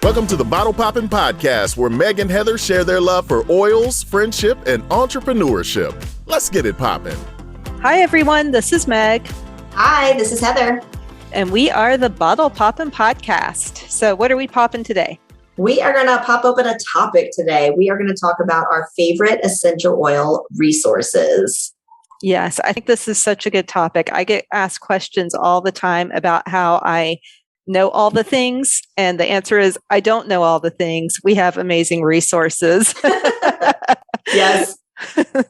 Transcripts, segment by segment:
Welcome to the Bottle Poppin' Podcast, where Meg and Heather share their love for oils, friendship, and entrepreneurship. Let's get it poppin'. Hi, everyone. This is Meg. Hi, this is Heather. And we are the Bottle Poppin' Podcast. So what are we popping today? We are going to pop open a topic today. We are going to talk about our favorite essential oil resources. Yes, I think this is such a good topic. I get asked questions all the time about how I know all the things. And the answer is, I don't know all the things. We have amazing resources. Yes.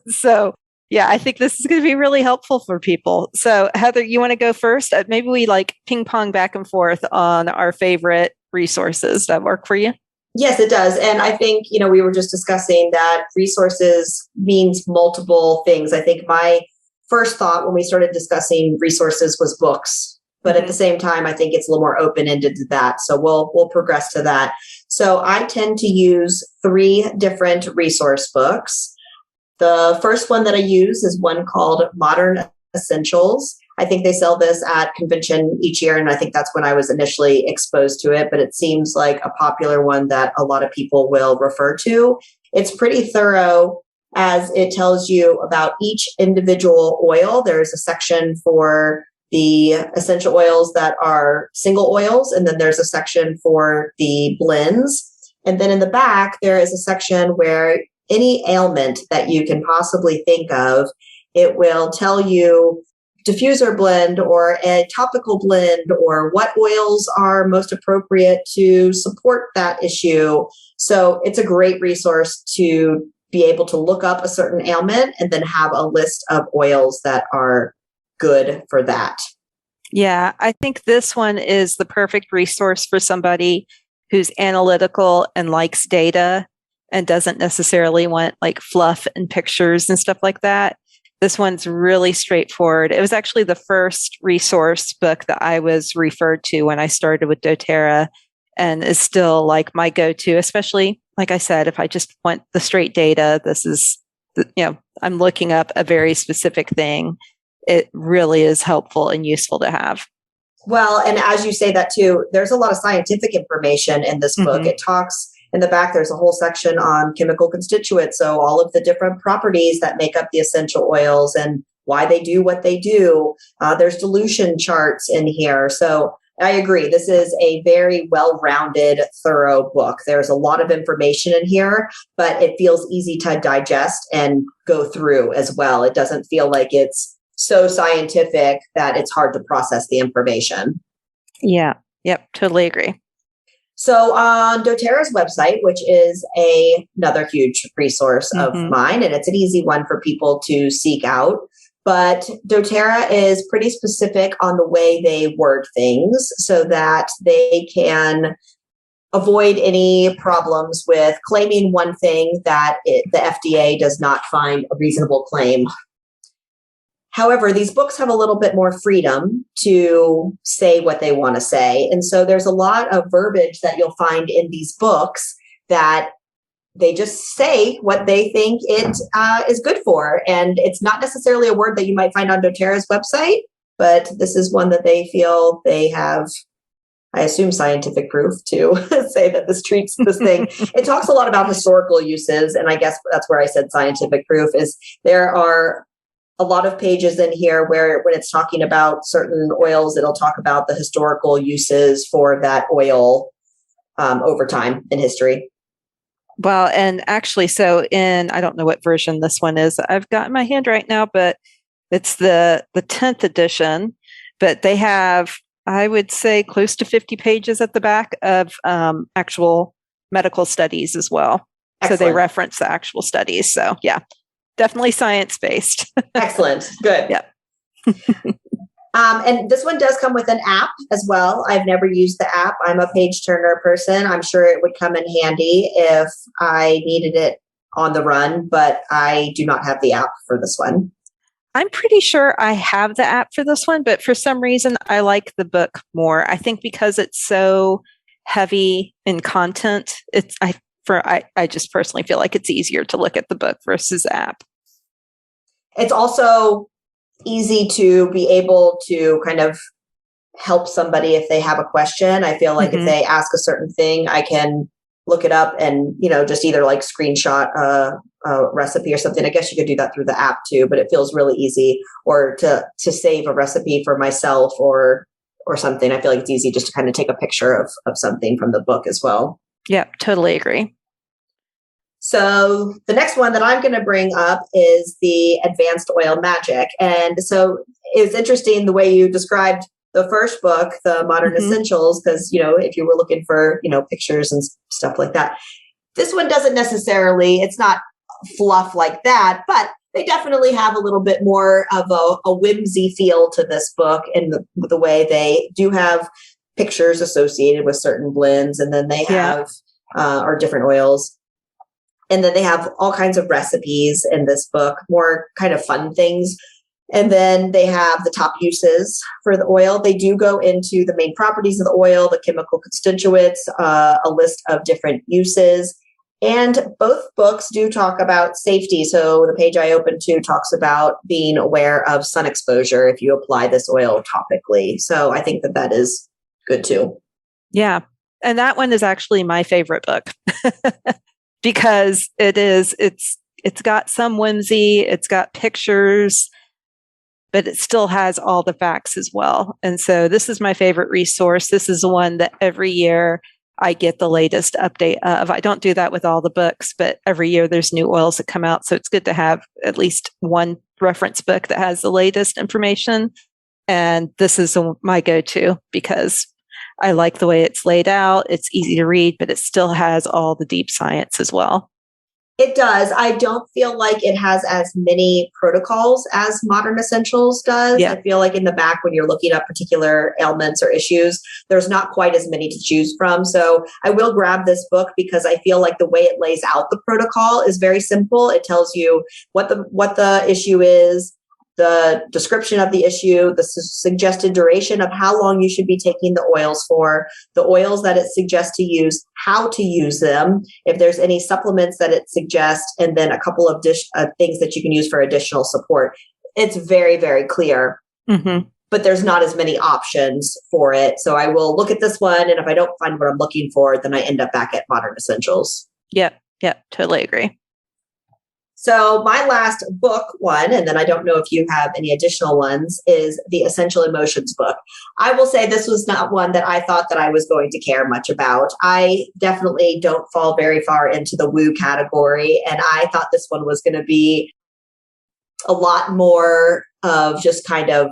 So, yeah, I think this is going to be really helpful for people. So, Heather, you want to go first? Maybe we ping pong back and forth on our favorite resources. Does that work for you? Yes, it does. And I think, we were just discussing that resources means multiple things. I think my first thought when we started discussing resources was books. But at the same time, I think it's a little more open-ended to that. So we'll progress to that. So I tend to use 3 different resource books. The first one that I use is one called Modern Essentials. I think they sell this at convention each year, and I think that's when I was initially exposed to it, but it seems like a popular one that a lot of people will refer to. It's pretty thorough as it tells you about each individual oil. There's a section for the essential oils that are single oils, and then there's a section for the blends. And then in the back, there is a section where any ailment that you can possibly think of, it will tell you diffuser blend or a topical blend or what oils are most appropriate to support that issue. So it's a great resource to be able to look up a certain ailment and then have a list of oils that are good for that. Yeah, I think this one is the perfect resource for somebody who's analytical and likes data and doesn't necessarily want fluff and pictures and stuff like that. This one's really straightforward. It was actually the first resource book that I was referred to when I started with doTERRA, and is still my go-to, especially, like I said, if I just want the straight data. This is, I'm looking up a very specific thing. It really is helpful and useful to have. Well, and as you say that too, there's a lot of scientific information in this book. It talks in the back, there's a whole section on chemical constituents. So all of the different properties that make up the essential oils and why they do what they do. There's dilution charts in here. So I agree. This is a very well-rounded, thorough book. There's a lot of information in here, but it feels easy to digest and go through as well. It doesn't feel like it's so scientific that it's hard to process the information. Yeah. Yep. Totally agree. So on doTERRA's website, which is another huge resource of mine, and it's an easy one for people to seek out, but doTERRA is pretty specific on the way they word things so that they can avoid any problems with claiming one thing that the FDA does not find a reasonable claim. However, these books have a little bit more freedom to say what they want to say. And so there's a lot of verbiage that you'll find in these books that they just say what they think it is good for. And it's not necessarily a word that you might find on doTERRA's website, but this is one that they feel they have, I assume, scientific proof to say that this treats this thing. It talks a lot about historical uses. And I guess that's where I said scientific proof is there are a lot of pages in here where when it's talking about certain oils, it'll talk about the historical uses for that oil over time in history. Well, and actually, so I don't know what version this one is. I've got in my hand right now, but it's the 10th edition. But they have, I would say, close to 50 pages at the back of actual medical studies as well. Excellent. So they reference the actual studies. So yeah. Definitely science-based. Excellent. Good. Yep. And this one does come with an app as well. I've never used the app. I'm a page turner person. I'm sure it would come in handy if I needed it on the run, but I do not have the app for this one. I'm pretty sure I have the app for this one, but for some reason I like the book more. I think because it's so heavy in content, I just personally feel like it's easier to look at the book versus the app. It's also easy to be able to kind of help somebody if they have a question. I feel like if they ask a certain thing, I can look it up and, just either like screenshot a recipe or something. I guess you could do that through the app too, but it feels really easy. Or to save a recipe for myself or something. I feel like it's easy just to kind of take a picture of something from the book as well. Yeah, totally agree. So the next one that I'm going to bring up is the Advanced Oil Magic. And so it's interesting the way you described the first book, the Modern Essentials, because, if you were looking for, pictures and stuff like that, this one doesn't necessarily, it's not fluff like that, but they definitely have a little bit more of a whimsy feel to this book in the way they do have pictures associated with certain blends. And then they have, or different oils. And then they have all kinds of recipes in this book, more kind of fun things. And then they have the top uses for the oil. They do go into the main properties of the oil, the chemical constituents, a list of different uses. And both books do talk about safety. So the page I opened to talks about being aware of sun exposure if you apply this oil topically. So I think that is good too. Yeah. And that one is actually my favorite book because it's got some whimsy, it's got pictures, but it still has all the facts as well. And so this is my favorite resource. This is the one that every year I get the latest update of. I don't do that with all the books, but every year there's new oils that come out. So it's good to have at least one reference book that has the latest information. And this is my go-to because I like the way it's laid out. It's easy to read, but it still has all the deep science as well. It does. I don't feel like it has as many protocols as Modern Essentials does. Yeah. I feel like in the back, when you're looking up particular ailments or issues, there's not quite as many to choose from. So I will grab this book because I feel like the way it lays out the protocol is very simple. It tells you what the issue is, the description of the issue, the suggested duration of how long you should be taking the oils for, the oils that it suggests to use, how to use them, if there's any supplements that it suggests, and then a couple of things that you can use for additional support. It's very, very clear, but there's not as many options for it. So I will look at this one, and if I don't find what I'm looking for, then I end up back at Modern Essentials. Yep, totally agree. So my last book one, and then I don't know if you have any additional ones, is the Essential Emotions book. I will say this was not one that I thought that I was going to care much about. I definitely don't fall very far into the woo category, and I thought this one was going to be a lot more of just kind of,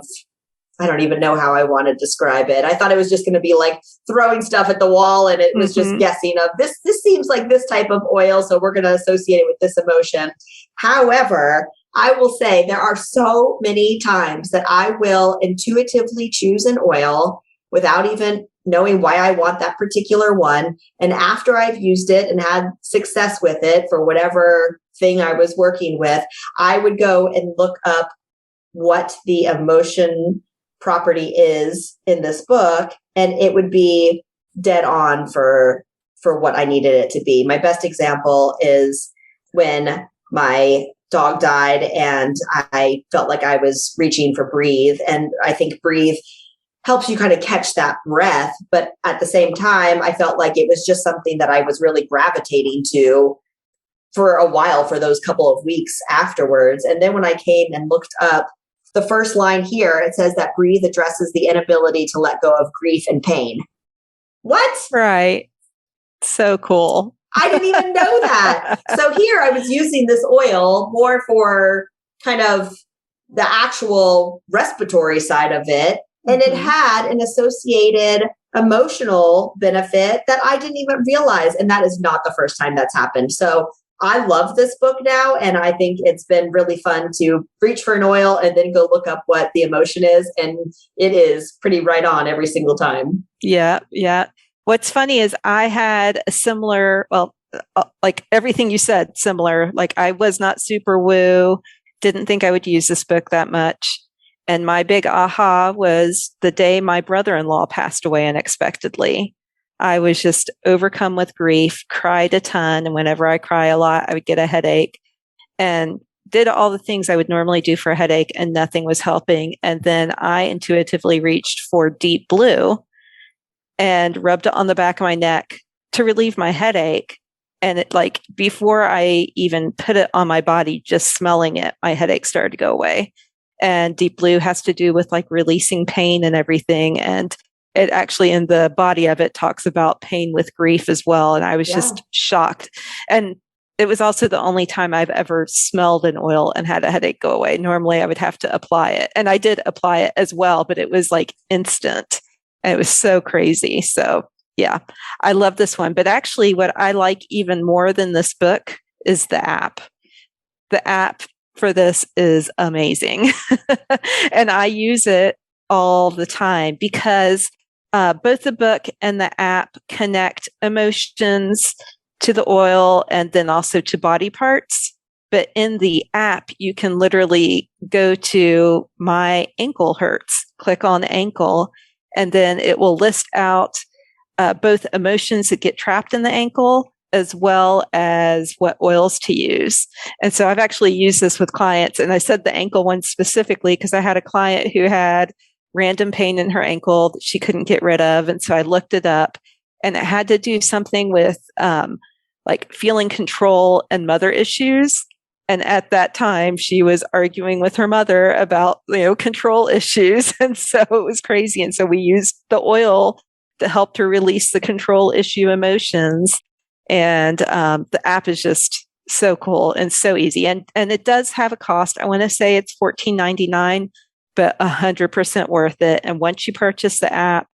I don't even know how I want to describe it. I thought it was just going to be like throwing stuff at the wall, and it was just guessing of this seems like this type of oil, so we're going to associate it with this emotion. However, I will say there are so many times that I will intuitively choose an oil without even knowing why I want that particular one. And after I've used it and had success with it for whatever thing I was working with, I would go and look up what the emotion property is in this book, and it would be dead on for what I needed it to be. My best example is when my dog died and I felt like I was reaching for breathe. And I think breathe helps you kind of catch that breath. But at the same time, I felt like it was just something that I was really gravitating to for a while, for those couple of weeks afterwards. And then when I came and looked up the first line here, it says that breathe addresses the inability to let go of grief and pain. What? Right. So cool. I didn't even know that. So here I was using this oil more for kind of the actual respiratory side of it. And it had an associated emotional benefit that I didn't even realize. And that is not the first time that's happened. So I love this book now. And I think it's been really fun to reach for an oil and then go look up what the emotion is. And it is pretty right on every single time. Yeah. What's funny is I had a similar, like everything you said, similar. Like I was not super woo, didn't think I would use this book that much. And my big aha was the day my brother-in-law passed away unexpectedly. I was just overcome with grief, cried a ton. And whenever I cry a lot, I would get a headache. And did all the things I would normally do for a headache and nothing was helping. And then I intuitively reached for Deep Blue and rubbed it on the back of my neck to relieve my headache. And it, like, before I even put it on my body, just smelling it, my headache started to go away. And Deep Blue has to do with like releasing pain and everything. And it actually, in the body of it, talks about pain with grief as well. And I was just shocked. And it was also the only time I've ever smelled an oil and had a headache go away. Normally I would have to apply it. And I did apply it as well, but it was like instant. And it was so crazy. So yeah, I love this one. But actually, what I like even more than this book is the app. The app for this is amazing. And I use it all the time because both the book and the app connect emotions to the oil and then also to body parts. But in the app, you can literally go to my ankle hurts, click on ankle, and then it will list out both emotions that get trapped in the ankle as well as what oils to use. And so I've actually used this with clients. And I said the ankle one specifically because I had a client who had random pain in her ankle that she couldn't get rid of. And so I looked it up, and it had to do something with like feeling control and mother issues. And at that time, she was arguing with her mother about, control issues. And so it was crazy. And so we used the oil to help her release the control issue emotions. And the app is just so cool and so easy. And it does have a cost. I want to say it's $14.99, but 100% worth it. And once you purchase the app,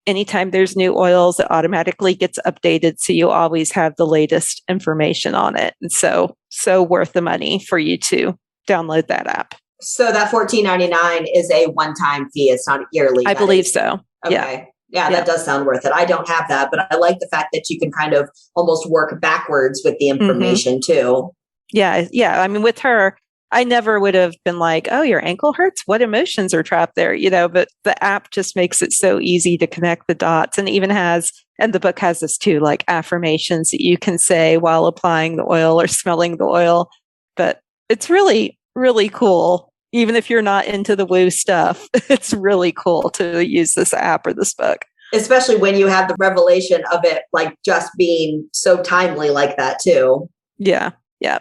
anytime there's new oils, it automatically gets updated. So you always have the latest information on it. And so worth the money for you to download that app. So that $14.99 is a one-time fee. It's not yearly. I believe so. Okay. Yeah, that does sound worth it. I don't have that, but I like the fact that you can kind of almost work backwards with the information too. Yeah. Yeah. I mean, with her, I never would have been like, oh, your ankle hurts? What emotions are trapped there? But the app just makes it so easy to connect the dots, and even and the book has this too, like affirmations that you can say while applying the oil or smelling the oil. But it's really, really cool. Even if you're not into the woo stuff, it's really cool to use this app or this book. Especially when you have the revelation of it, like just being so timely like that too. Yeah. Yeah.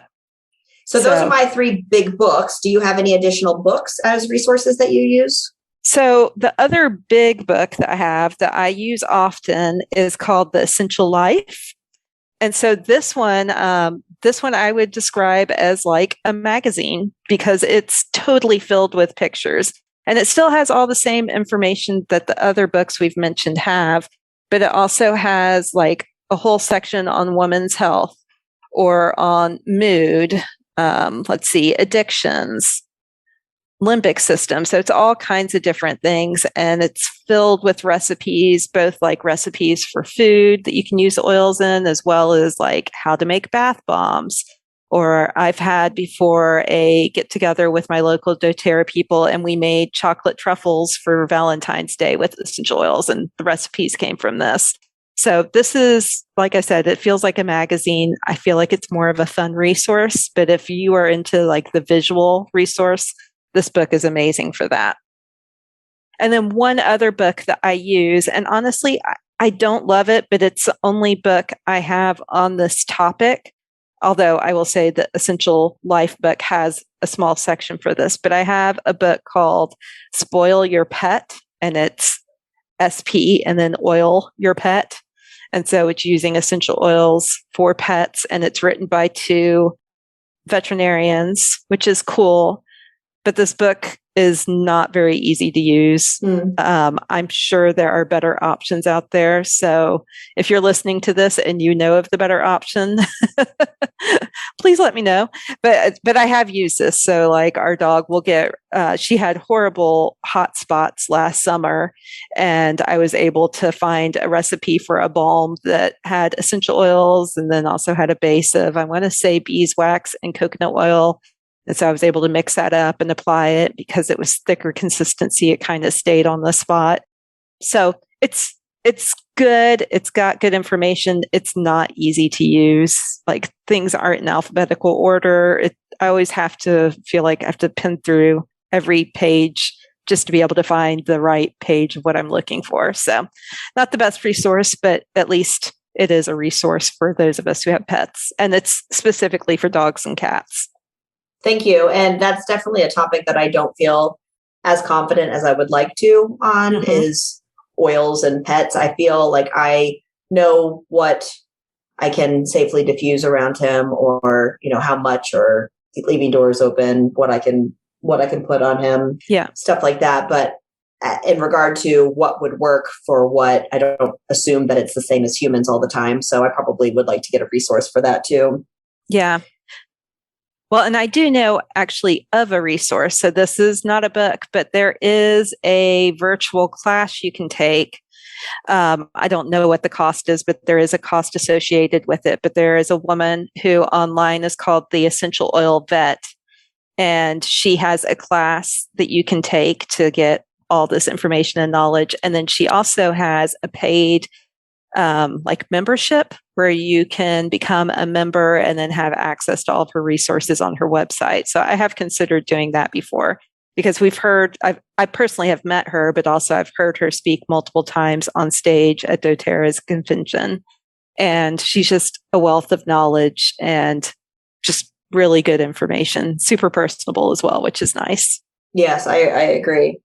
So those are my 3 big books. Do you have any additional books as resources that you use? So the other big book that I have that I use often is called The Essential Life. And so this one I would describe as like a magazine because it's totally filled with pictures, and it still has all the same information that the other books we've mentioned have, but it also has like a whole section on women's health or on mood, addictions, limbic system. So it's all kinds of different things. And it's filled with recipes, both like recipes for food that you can use oils in, as well as like how to make bath bombs. Or I've had before a get together with my local doTERRA people, and we made chocolate truffles for Valentine's Day with essential oils, and the recipes came from this. So this is, like I said, it feels like a magazine. I feel like it's more of a fun resource, but if you are into like the visual resource, this book is amazing for that. And then one other book that I use, and honestly, I don't love it, but it's the only book I have on this topic. Although I will say the Essential Life book has a small section for this, but I have a book called Spoil Your Pet, and it's SP and then oil your pet. And so it's using essential oils for pets, and it's written by 2 veterinarians, which is cool. But this book is not very easy to use. I'm sure there are better options out there. So if you're listening to this and you know of the better option, please let me know. But I have used this. So like our dog will get, she had horrible hot spots last summer, and I was able to find a recipe for a balm that had essential oils and then also had a base of, I want to say, beeswax and coconut oil. And so I was able to mix that up and apply it because it was thicker consistency. It kind of stayed on the spot. So it's good. It's got good information. It's not easy to use. Like things aren't in alphabetical order. I always have to feel like I have to pin through every page just to be able to find the right page of what I'm looking for. So not the best resource, but at least it is a resource for those of us who have pets. And it's specifically for dogs and cats. Thank you. And that's definitely a topic that I don't feel as confident as I would like to on is oils and pets. I feel like I know what I can safely diffuse around him, or, you know, how much, or leaving doors open, what I can put on him, stuff like that. But in regard to what would work for what, I don't assume that it's the same as humans all the time. So I probably would like to get a resource for that too. Yeah. Well, and I do know actually of a resource. So this is not a book, but there is a virtual class you can take. I don't know what the cost is, but there is a cost associated with it. But there is a woman who online is called the Essential Oil Vet. And she has a class that you can take to get all this information and knowledge. And then she also has a paid like membership where you can become a member and then have access to all of her resources on her website. So I have considered doing that before, because I personally have met her, but also I've heard her speak multiple times on stage at doTERRA's convention. And she's just a wealth of knowledge and just really good information, super personable as well, which is nice. Yes, I agree.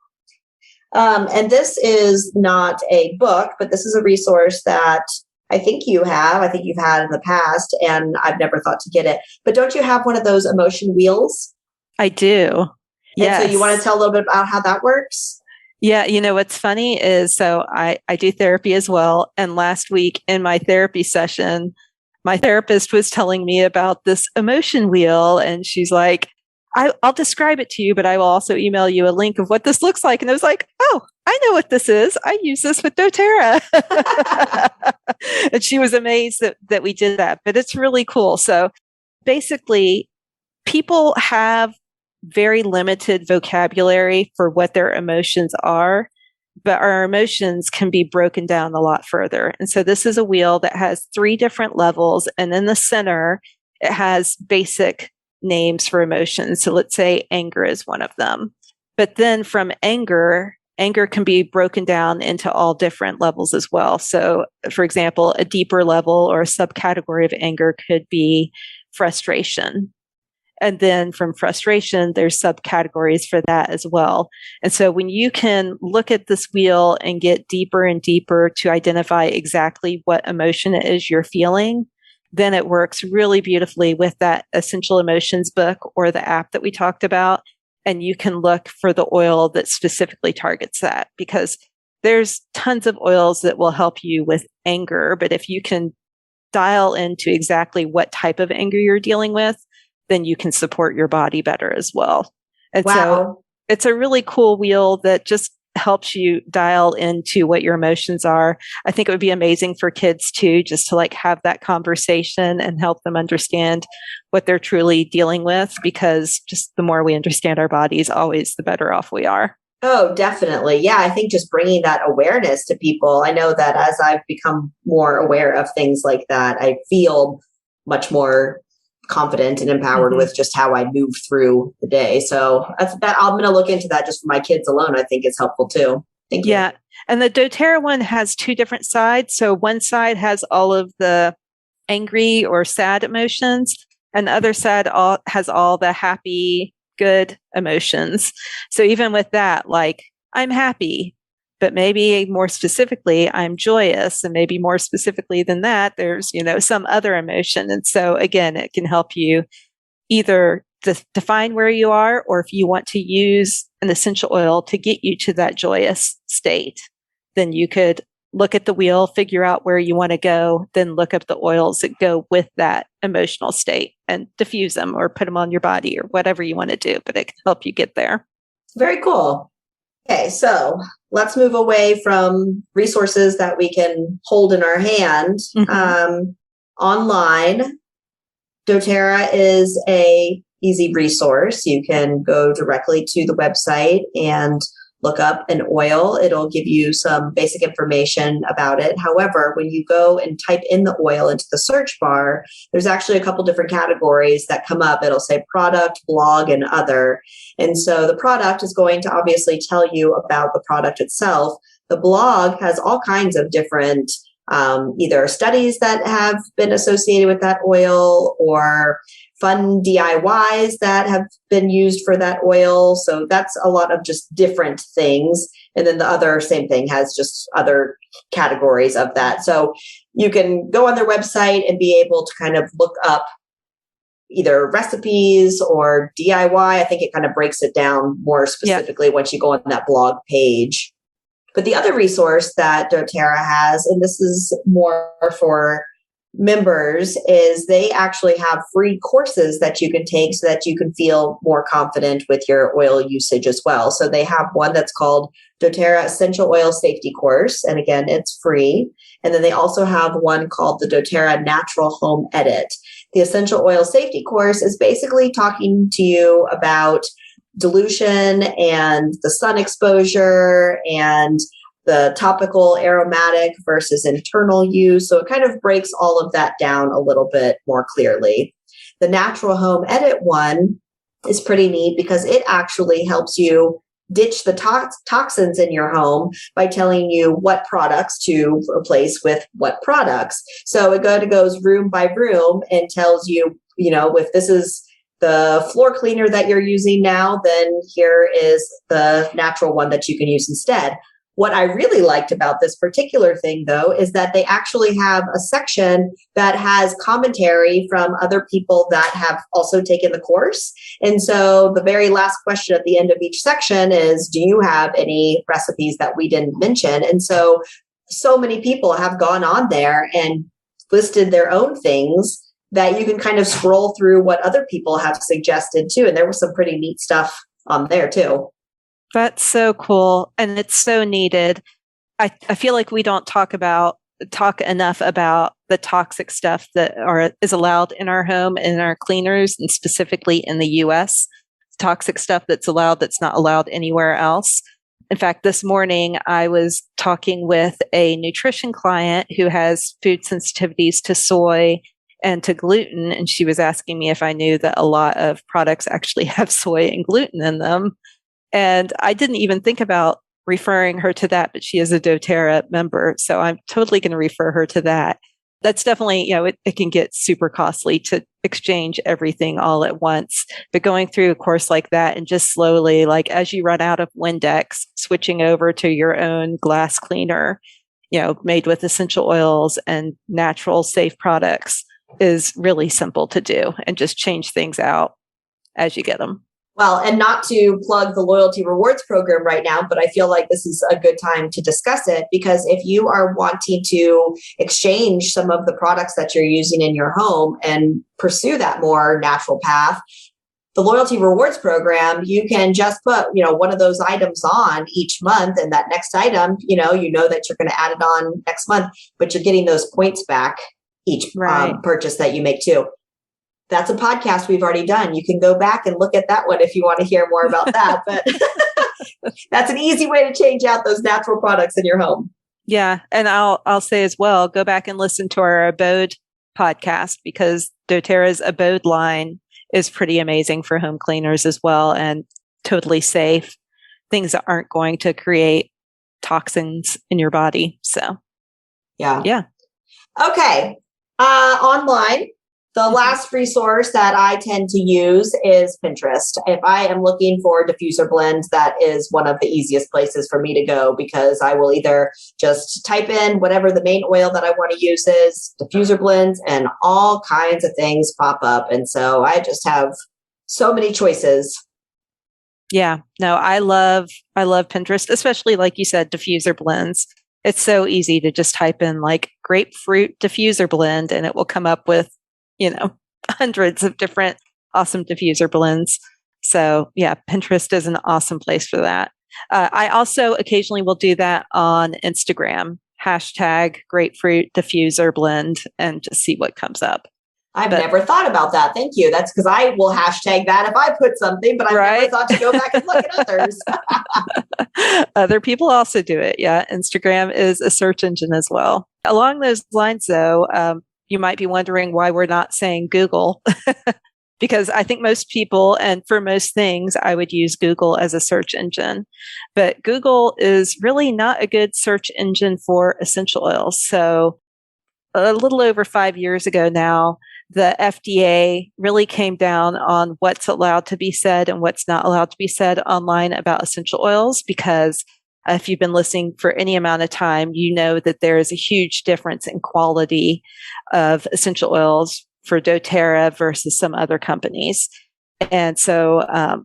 And this is not a book, but this is a resource that I think you've had in the past, and I've never thought to get it. But don't you have one of those emotion wheels? I do. Yes. So you want to tell a little bit about how that works? Yeah. You know, what's funny is, so I do therapy as well. And last week in my therapy session, my therapist was telling me about this emotion wheel, and she's like, I'll describe it to you, but I will also email you a link of what this looks like. And I was like, oh, I know what this is. I use this with doTERRA. And she was amazed that we did that, but it's really cool. So basically, people have very limited vocabulary for what their emotions are, but our emotions can be broken down a lot further. And so this is a wheel that has 3 different levels. And in the center, it has basic names for emotions. So let's say anger is one of them. But then from anger can be broken down into all different levels as well. So for example, a deeper level or a subcategory of anger could be frustration. And then from frustration, there's subcategories for that as well. And so when you can look at this wheel and get deeper and deeper to identify exactly what emotion it is you're feeling, then it works really beautifully with that Essential Emotions book or the app that we talked about. And you can look for the oil that specifically targets that, because there's tons of oils that will help you with anger. But if you can dial into exactly what type of anger you're dealing with, then you can support your body better as well. And so it's a really cool wheel that just helps you dial into what your emotions are. I think it would be amazing for kids too, just to like have that conversation and help them understand what they're truly dealing with, because just the more we understand our bodies, always the better off we are. Oh, definitely. Yeah, I think just bringing that awareness to people. I know that as I've become more aware of things like that, I feel much more confident and empowered with just how I move through the day. So that I'm going to look into that just for my kids alone. I think it's helpful too. Thank you. Yeah. And the doTERRA one has 2 different sides. So one side has all of the angry or sad emotions, and the other side has all the happy, good emotions. So even with that, like I'm happy, but maybe more specifically, I'm joyous. And maybe more specifically than that, there's, some other emotion. And so again, it can help you either define where you are, or if you want to use an essential oil to get you to that joyous state, then you could look at the wheel, figure out where you want to go, then look up the oils that go with that emotional state and diffuse them or put them on your body or whatever you want to do, but it can help you get there. Very cool. Okay, so let's move away from resources that we can hold in our hand. Online, doTERRA is a easy resource. You can go directly to the website and look up an oil. It'll give you some basic information about it. However, when you go and type in the oil into the search bar, there's actually a couple different categories that come up. It'll say product, blog, and other. And so the product is going to obviously tell you about the product itself. The blog has all kinds of different either studies that have been associated with that oil or fun DIYs that have been used for that oil. So that's a lot of just different things. And then the other same thing has just other categories of that. So you can go on their website and be able to kind of look up either recipes or DIY. I think it kind of breaks it down more specifically once you go on that blog page. But the other resource that doTERRA has, and this is more for members, is they actually have free courses that you can take so that you can feel more confident with your oil usage as well. So they have one that's called doTERRA Essential Oil Safety Course. And again, it's free. And then they also have one called the doTERRA Natural Home Edit. The Essential Oil Safety Course is basically talking to you about dilution and the sun exposure and the topical aromatic versus internal use. So it kind of breaks all of that down a little bit more clearly. The Natural Home Edit one is pretty neat because it actually helps you ditch the toxins in your home by telling you what products to replace with what products. So it goes room by room and tells you, if this is the floor cleaner that you're using now, then here is the natural one that you can use instead. What I really liked about this particular thing, though, is that they actually have a section that has commentary from other people that have also taken the course. And so the very last question at the end of each section is, do you have any recipes that we didn't mention? And so many people have gone on there and listed their own things that you can kind of scroll through what other people have suggested too. And there was some pretty neat stuff on there too. That's so cool. And it's so needed. I feel like we don't talk enough about the toxic stuff that is allowed in our home and in our cleaners, and specifically in the US, toxic stuff that's allowed that's not allowed anywhere else. In fact, this morning I was talking with a nutrition client who has food sensitivities to soy and to gluten. And she was asking me if I knew that a lot of products actually have soy and gluten in them. And I didn't even think about referring her to that, but she is a doTERRA member. So I'm totally going to refer her to that. That's definitely, it can get super costly to exchange everything all at once. But going through a course like that and just slowly, like as you run out of Windex, switching over to your own glass cleaner, made with essential oils and natural safe products is really simple to do, and just change things out as you get them. Well, and not to plug the loyalty rewards program right now, but I feel like this is a good time to discuss it, because if you are wanting to exchange some of the products that you're using in your home and pursue that more natural path, the loyalty rewards program, you can just put, one of those items on each month, and that next item, that you're going to add it on next month, but you're getting those points back each purchase that you make too. That's a podcast we've already done. You can go back and look at that one if you want to hear more about that. But that's an easy way to change out those natural products in your home. Yeah. And I'll say as well, go back and listen to our Abode podcast, because doTERRA's Abode line is pretty amazing for home cleaners as well, and totally safe. Things that aren't going to create toxins in your body. So, yeah. Okay. Online. The last resource that I tend to use is Pinterest. If I am looking for diffuser blends, that is one of the easiest places for me to go, because I will either just type in whatever the main oil that I want to use is, diffuser blends, and all kinds of things pop up. And so I just have so many choices. Yeah, no, I love Pinterest, especially like you said, diffuser blends. It's so easy to just type in like grapefruit diffuser blend, and it will come up with hundreds of different awesome diffuser blends. So yeah, Pinterest is an awesome place for that. I also occasionally will do that on Instagram, # grapefruit diffuser blend, and just see what comes up. I've never thought about that. Thank you. That's because I will hashtag that if I put something, but I've never thought to go back and look at others. Other people also do it. Yeah. Instagram is a search engine as well. Along those lines, though, you might be wondering why we're not saying Google. Because I think most people, and for most things, I would use Google as a search engine. But Google is really not a good search engine for essential oils. So a little over 5 years ago now, the FDA really came down on what's allowed to be said and what's not allowed to be said online about essential oils, because if you've been listening for any amount of time, you know that there is a huge difference in quality of essential oils for doTERRA versus some other companies. And so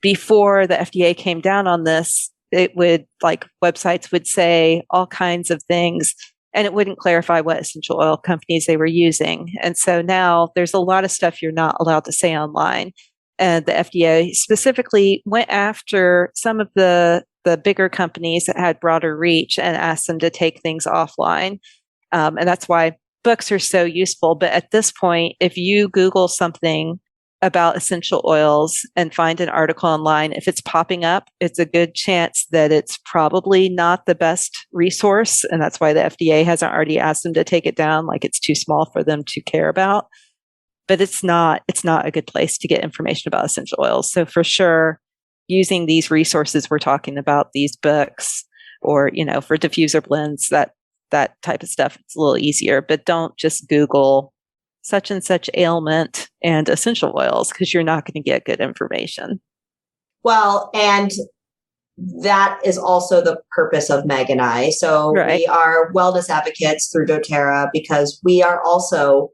before the FDA came down on this, it would, like, websites would say all kinds of things, and it wouldn't clarify what essential oil companies they were using. And so now there's a lot of stuff you're not allowed to say online. And the FDA specifically went after some of the bigger companies that had broader reach and asked them to take things offline. And that's why books are so useful. But at this point, if you Google something about essential oils and find an article online, if it's popping up, it's a good chance that it's probably not the best resource. And that's why the FDA hasn't already asked them to take it down, like it's too small for them to care about. But it's not a good place to get information about essential oils. So for sure, using these resources we're talking about, these books, or, for diffuser blends, that type of stuff, it's a little easier. But don't just Google such and such ailment and essential oils, because you're not going to get good information. Well, and that is also the purpose of Meg and I. So we are wellness advocates through doTERRA because we are also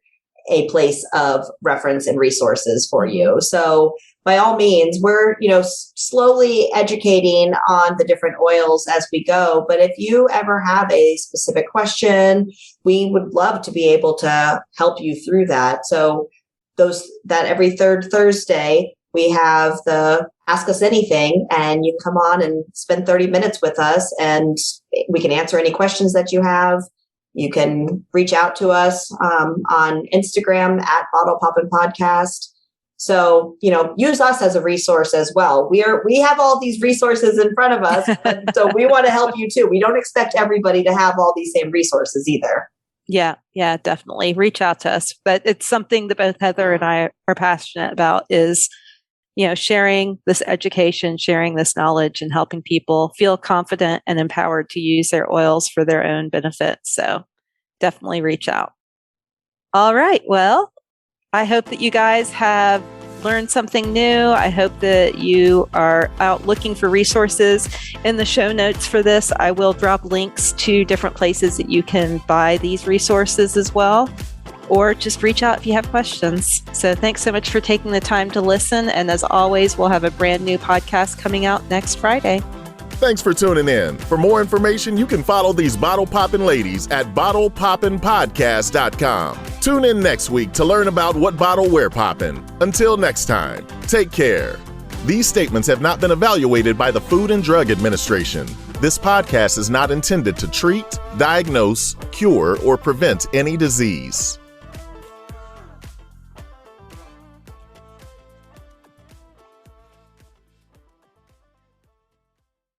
a place of reference and resources for you. So by all means, we're, slowly educating on the different oils as we go. But if you ever have a specific question, we would love to be able to help you through that. So that every third Thursday, we have the Ask Us Anything, and you can come on and spend 30 minutes with us, and we can answer any questions that you have. You can reach out to us on Instagram at Bottle Poppin' Podcast. So, use us as a resource as well. We have all these resources in front of us, and so we want to help you too. We don't expect everybody to have all these same resources either. Yeah, definitely. Reach out to us. But it's something that both Heather and I are passionate about, is, sharing this education, sharing this knowledge, and helping people feel confident and empowered to use their oils for their own benefit. So definitely reach out. All right. Well, I hope that you guys have learned something new. I hope that you are out looking for resources. In the show notes for this, I will drop links to different places that you can buy these resources as well, or just reach out if you have questions. So thanks so much for taking the time to listen. And as always, we'll have a brand new podcast coming out next Friday. Thanks for tuning in. For more information, you can follow these Bottle Poppin' ladies at bottlepoppinpodcast.com. Tune in next week to learn about what bottle we're poppin'. Until next time, take care. These statements have not been evaluated by the Food and Drug Administration. This podcast is not intended to treat, diagnose, cure, or prevent any disease.